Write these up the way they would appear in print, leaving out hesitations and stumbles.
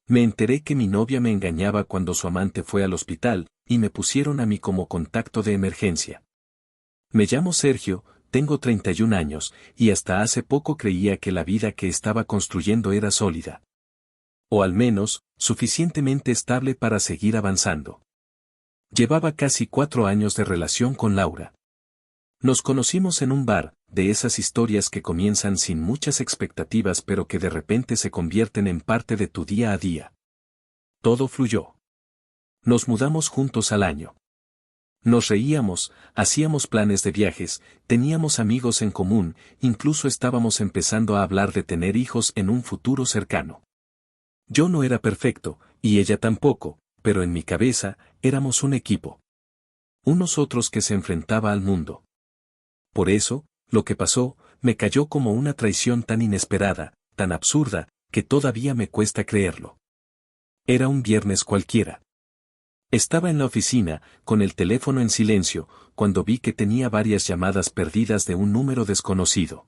Me enteré que mi novia me engañaba cuando su amante fue al hospital, y me pusieron a mí como contacto de emergencia. Me llamo Sergio, tengo 31 años, y hasta hace poco creía que la vida que estaba construyendo era sólida. O al menos, suficientemente estable para seguir avanzando. Llevaba casi 4 años de relación con Laura. Nos conocimos en un bar, de esas historias que comienzan sin muchas expectativas pero que de repente se convierten en parte de tu día a día. Todo fluyó. Nos mudamos juntos al año. Nos reíamos, hacíamos planes de viajes, teníamos amigos en común, incluso estábamos empezando a hablar de tener hijos en un futuro cercano. Yo no era perfecto, y ella tampoco, pero en mi cabeza, éramos un equipo. Unos otros que se enfrentaba al mundo. Por eso, lo que pasó, me cayó como una traición tan inesperada, tan absurda, que todavía me cuesta creerlo. Era un viernes cualquiera. Estaba en la oficina, con el teléfono en silencio, cuando vi que tenía varias llamadas perdidas de un número desconocido.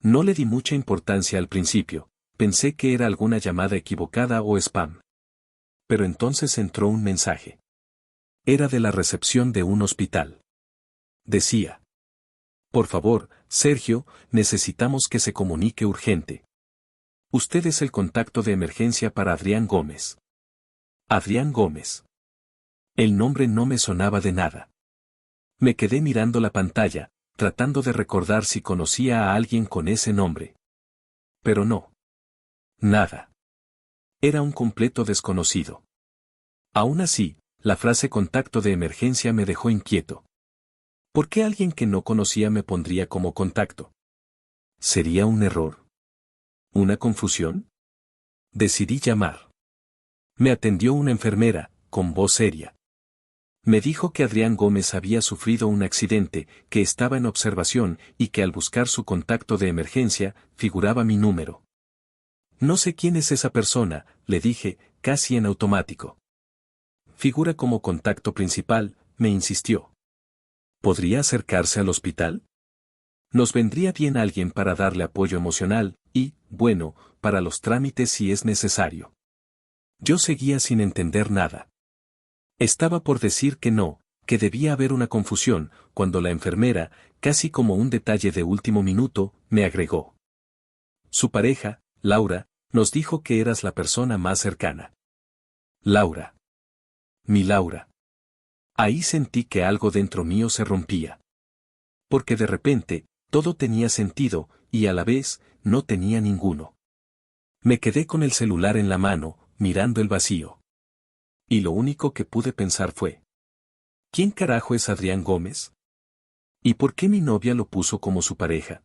No le di mucha importancia al principio, pensé que era alguna llamada equivocada o spam. Pero entonces entró un mensaje. Era de la recepción de un hospital. Decía: por favor, Sergio, necesitamos que se comunique urgente. Usted es el contacto de emergencia para Adrián Gómez. Adrián Gómez. El nombre no me sonaba de nada. Me quedé mirando la pantalla, tratando de recordar si conocía a alguien con ese nombre. Pero no. Nada. Era un completo desconocido. Aún así, la frase contacto de emergencia me dejó inquieto. ¿Por qué alguien que no conocía me pondría como contacto? ¿Sería un error? ¿Una confusión? Decidí llamar. Me atendió una enfermera, con voz seria. Me dijo que Adrián Gómez había sufrido un accidente, que estaba en observación y que al buscar su contacto de emergencia, figuraba mi número. No sé quién es esa persona, le dije, casi en automático. Figura como contacto principal, me insistió. ¿Podría acercarse al hospital? Nos vendría bien alguien para darle apoyo emocional y, bueno, para los trámites si es necesario. Yo seguía sin entender nada. Estaba por decir que no, que debía haber una confusión, cuando la enfermera, casi como un detalle de último minuto, me agregó. Su pareja, Laura, nos dijo que eras la persona más cercana. Laura. Mi Laura. Ahí sentí que algo dentro mío se rompía. Porque de repente, todo tenía sentido, y a la vez, no tenía ninguno. Me quedé con el celular en la mano, mirando el vacío. Y lo único que pude pensar fue: ¿quién carajo es Adrián Gómez? ¿Y por qué mi novia lo puso como su pareja?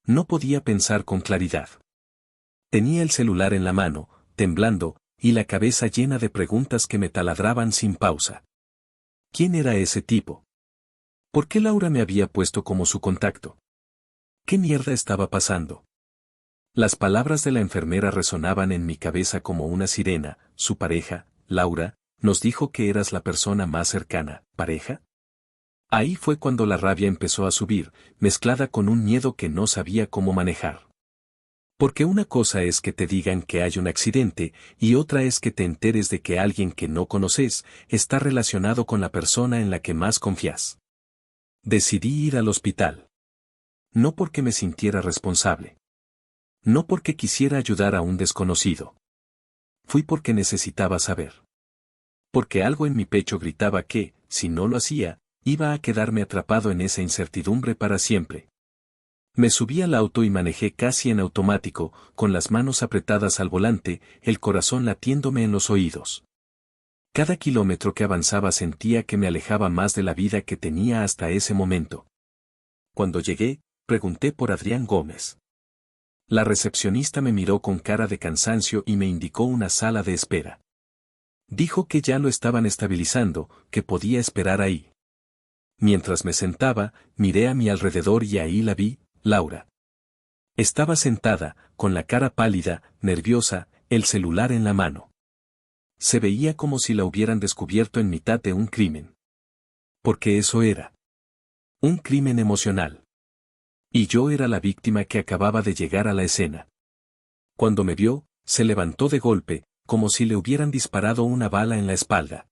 No podía pensar con claridad. Tenía el celular en la mano, temblando, y la cabeza llena de preguntas que me taladraban sin pausa. ¿Quién era ese tipo? ¿Por qué Laura me había puesto como su contacto? ¿Qué mierda estaba pasando? Las palabras de la enfermera resonaban en mi cabeza como una sirena. Su pareja, Laura, nos dijo que eras la persona más cercana. ¿Pareja? Ahí fue cuando la rabia empezó a subir, mezclada con un miedo que no sabía cómo manejar. Porque una cosa es que te digan que hay un accidente, y otra es que te enteres de que alguien que no conoces está relacionado con la persona en la que más confías. Decidí ir al hospital. No porque me sintiera responsable. No porque quisiera ayudar a un desconocido. Fui porque necesitaba saber. Porque algo en mi pecho gritaba que, si no lo hacía, iba a quedarme atrapado en esa incertidumbre para siempre. Me subí al auto y manejé casi en automático, con las manos apretadas al volante, el corazón latiéndome en los oídos. Cada kilómetro que avanzaba sentía que me alejaba más de la vida que tenía hasta ese momento. Cuando llegué, pregunté por Adrián Gómez. La recepcionista me miró con cara de cansancio y me indicó una sala de espera. Dijo que ya lo estaban estabilizando, que podía esperar ahí. Mientras me sentaba, miré a mi alrededor y ahí la vi, Laura. Estaba sentada, con la cara pálida, nerviosa, el celular en la mano. Se veía como si la hubieran descubierto en mitad de un crimen. Porque eso era. Un crimen emocional. Y yo era la víctima que acababa de llegar a la escena. Cuando me vio, se levantó de golpe, como si le hubieran disparado una bala en la espalda.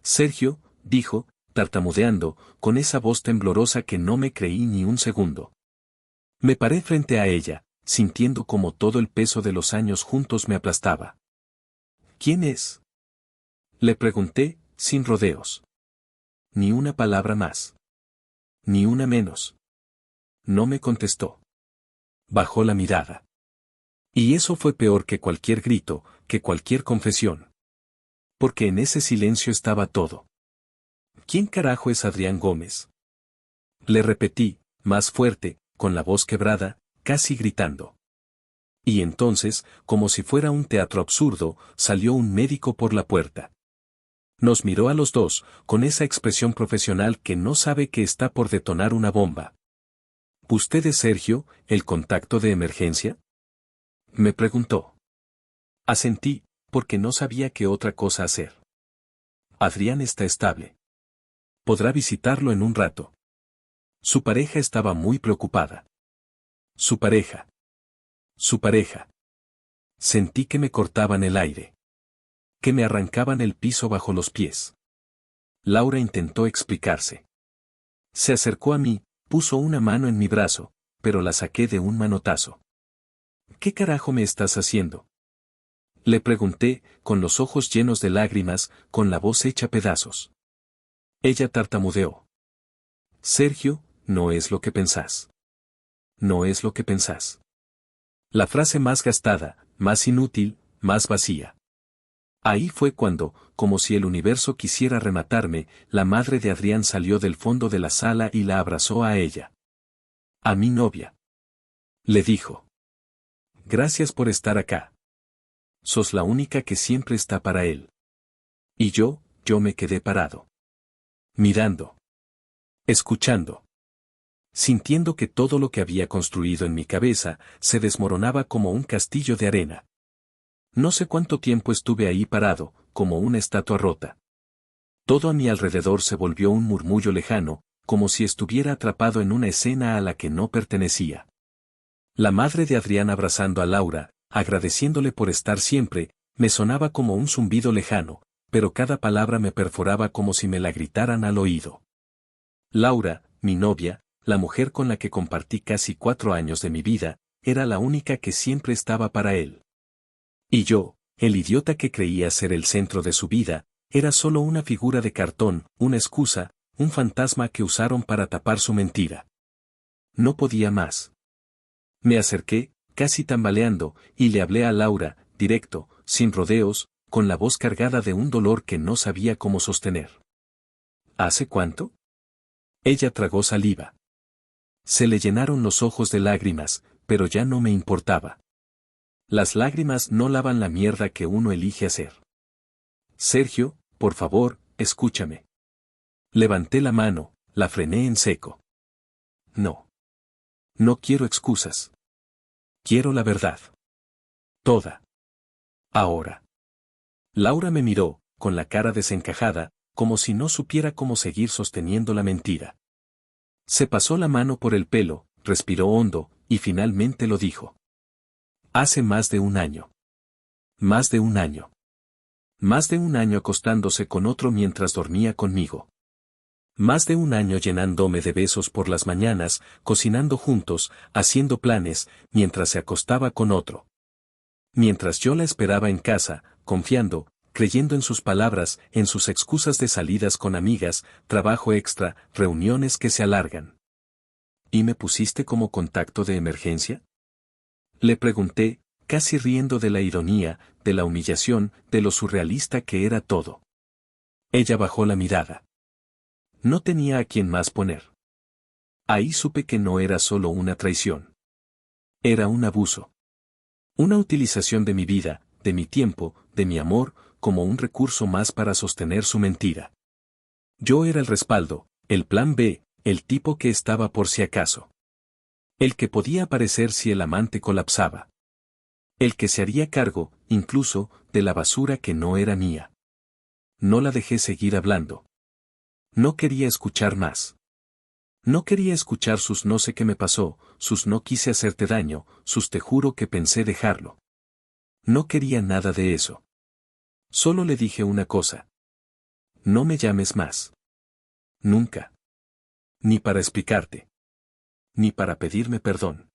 Sergio, dijo, tartamudeando, con esa voz temblorosa que no me creí ni un segundo. Me paré frente a ella, sintiendo como todo el peso de los años juntos me aplastaba. ¿Quién es? Le pregunté, sin rodeos. Ni una palabra más. Ni una menos. No me contestó. Bajó la mirada. Y eso fue peor que cualquier grito, que cualquier confesión. Porque en ese silencio estaba todo. ¿Quién carajo es Adrián Gómez? Le repetí, más fuerte, con la voz quebrada, casi gritando. Y entonces, como si fuera un teatro absurdo, salió un médico por la puerta. Nos miró a los dos, con esa expresión profesional que no sabe que está por detonar una bomba. ¿Usted es Sergio, el contacto de emergencia? Me preguntó. Asentí, porque no sabía qué otra cosa hacer. Adrián está estable. Podrá visitarlo en un rato. Su pareja estaba muy preocupada. Su pareja. Su pareja. Sentí que me cortaban el aire. Que me arrancaban el piso bajo los pies. Laura intentó explicarse. Se acercó a mí, puso una mano en mi brazo, pero la saqué de un manotazo. ¿Qué carajo me estás haciendo? Le pregunté, con los ojos llenos de lágrimas, con la voz hecha pedazos. Ella tartamudeó. Sergio, no es lo que pensás. No es lo que pensás. La frase más gastada, más inútil, más vacía. Ahí fue cuando, como si el universo quisiera rematarme, la madre de Adrián salió del fondo de la sala y la abrazó a ella. A mi novia. Le dijo. Gracias por estar acá. Sos la única que siempre está para él. Y yo me quedé parado. Mirando. Escuchando. Sintiendo que todo lo que había construido en mi cabeza se desmoronaba como un castillo de arena. No sé cuánto tiempo estuve ahí parado, como una estatua rota. Todo a mi alrededor se volvió un murmullo lejano, como si estuviera atrapado en una escena a la que no pertenecía. La madre de Adrián abrazando a Laura, agradeciéndole por estar siempre, me sonaba como un zumbido lejano, pero cada palabra me perforaba como si me la gritaran al oído. Laura, mi novia, la mujer con la que compartí casi 4 años de mi vida, era la única que siempre estaba para él. Y yo, el idiota que creía ser el centro de su vida, era solo una figura de cartón, una excusa, un fantasma que usaron para tapar su mentira. No podía más. Me acerqué, casi tambaleando, y le hablé a Laura, directo, sin rodeos, con la voz cargada de un dolor que no sabía cómo sostener. ¿Hace cuánto? Ella tragó saliva. Se le llenaron los ojos de lágrimas, pero ya no me importaba. Las lágrimas no lavan la mierda que uno elige hacer. Sergio, por favor, escúchame. Levanté la mano, la frené en seco. No. No quiero excusas. Quiero la verdad. Toda. Ahora. Laura me miró, con la cara desencajada, como si no supiera cómo seguir sosteniendo la mentira. Se pasó la mano por el pelo, respiró hondo, y finalmente lo dijo. Hace más de 1 año. Más de 1 año. Más de 1 año acostándose con otro mientras dormía conmigo. Más de 1 año llenándome de besos por las mañanas, cocinando juntos, haciendo planes, mientras se acostaba con otro. Mientras yo la esperaba en casa, confiando, creyendo en sus palabras, en sus excusas de salidas con amigas, trabajo extra, reuniones que se alargan. ¿Y me pusiste como contacto de emergencia? Le pregunté, casi riendo de la ironía, de la humillación, de lo surrealista que era todo. Ella bajó la mirada. No tenía a quién más poner. Ahí supe que no era solo una traición. Era un abuso. Una utilización de mi vida, de mi tiempo, de mi amor, como un recurso más para sostener su mentira. Yo era el respaldo, el plan B, el tipo que estaba por si acaso. El que podía aparecer si el amante colapsaba. El que se haría cargo, incluso, de la basura que no era mía. No la dejé seguir hablando. No quería escuchar más. No quería escuchar sus no sé qué me pasó, sus no quise hacerte daño, sus te juro que pensé dejarlo. No quería nada de eso. Solo le dije una cosa. No me llames más. Nunca. Ni para explicarte. Ni para pedirme perdón.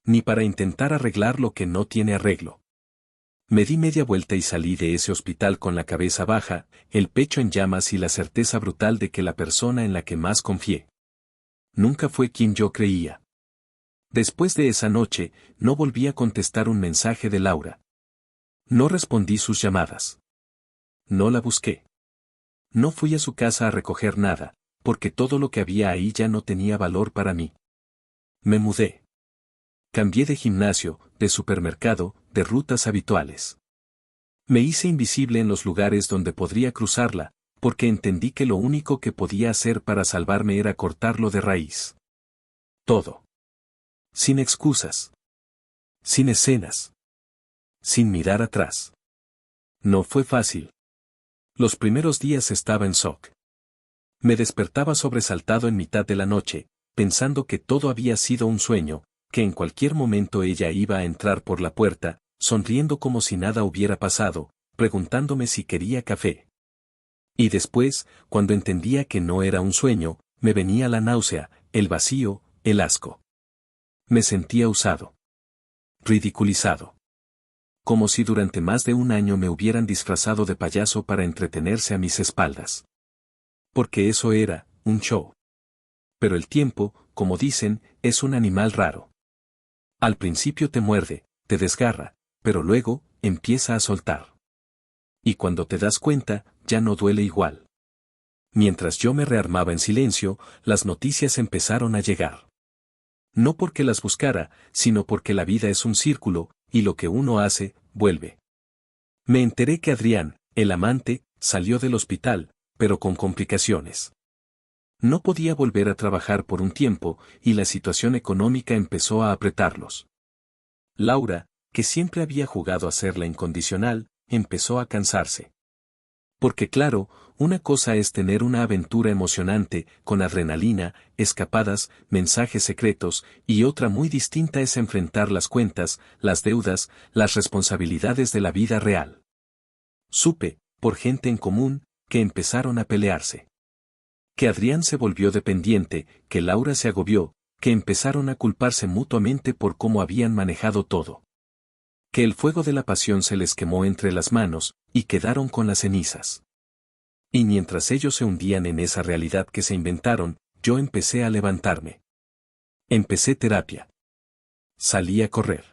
Ni para intentar arreglar lo que no tiene arreglo. Me di media vuelta y salí de ese hospital con la cabeza baja, el pecho en llamas y la certeza brutal de que la persona en la que más confié nunca fue quien yo creía. Después de esa noche, no volví a contestar un mensaje de Laura. No respondí sus llamadas. No la busqué. No fui a su casa a recoger nada, porque todo lo que había ahí ya no tenía valor para mí. Me mudé. Cambié de gimnasio, de supermercado, de rutas habituales. Me hice invisible en los lugares donde podría cruzarla, porque entendí que lo único que podía hacer para salvarme era cortarlo de raíz. Todo. Sin excusas. Sin escenas. Sin mirar atrás. No fue fácil. Los primeros días estaba en shock. Me despertaba sobresaltado en mitad de la noche, pensando que todo había sido un sueño, que en cualquier momento ella iba a entrar por la puerta, sonriendo como si nada hubiera pasado, preguntándome si quería café. Y después, cuando entendía que no era un sueño, me venía la náusea, el vacío, el asco. Me sentía usado. Ridiculizado. Como si durante más de un año me hubieran disfrazado de payaso para entretenerse a mis espaldas. Porque eso era, un show. Pero el tiempo, como dicen, es un animal raro. Al principio te muerde, te desgarra, pero luego, empieza a soltar. Y cuando te das cuenta, ya no duele igual. Mientras yo me rearmaba en silencio, las noticias empezaron a llegar. No porque las buscara, sino porque la vida es un círculo, y lo que uno hace, vuelve. Me enteré que Adrián, el amante, salió del hospital, pero con complicaciones. No podía volver a trabajar por un tiempo, y la situación económica empezó a apretarlos. Laura, que siempre había jugado a ser la incondicional, empezó a cansarse. Porque claro, una cosa es tener una aventura emocionante, con adrenalina, escapadas, mensajes secretos, y otra muy distinta es enfrentar las cuentas, las deudas, las responsabilidades de la vida real. Supe, por gente en común, que empezaron a pelearse. Que Adrián se volvió dependiente, que Laura se agobió, que empezaron a culparse mutuamente por cómo habían manejado todo. Que el fuego de la pasión se les quemó entre las manos, y quedaron con las cenizas. Y mientras ellos se hundían en esa realidad que se inventaron, yo empecé a levantarme. Empecé terapia. Salí a correr.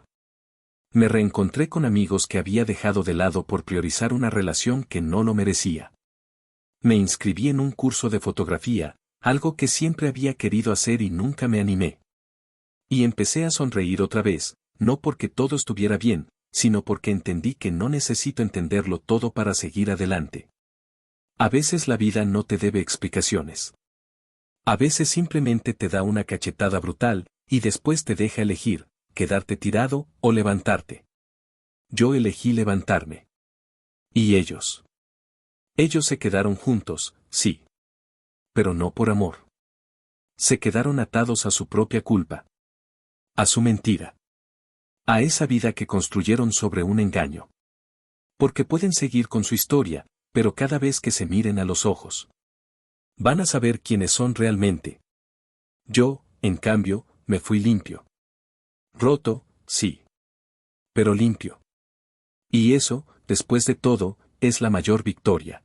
Me reencontré con amigos que había dejado de lado por priorizar una relación que no lo merecía. Me inscribí en un curso de fotografía, algo que siempre había querido hacer y nunca me animé. Y empecé a sonreír otra vez, no porque todo estuviera bien, sino porque entendí que no necesito entenderlo todo para seguir adelante. A veces la vida no te debe explicaciones. A veces simplemente te da una cachetada brutal, y después te deja elegir, quedarte tirado o levantarte. Yo elegí levantarme. ¿Y ellos? Ellos se quedaron juntos, sí. Pero no por amor. Se quedaron atados a su propia culpa. A su mentira. A esa vida que construyeron sobre un engaño. Porque pueden seguir con su historia, pero cada vez que se miren a los ojos, van a saber quiénes son realmente. Yo, en cambio, me fui limpio. Roto, sí. Pero limpio. Y eso, después de todo, es la mayor victoria.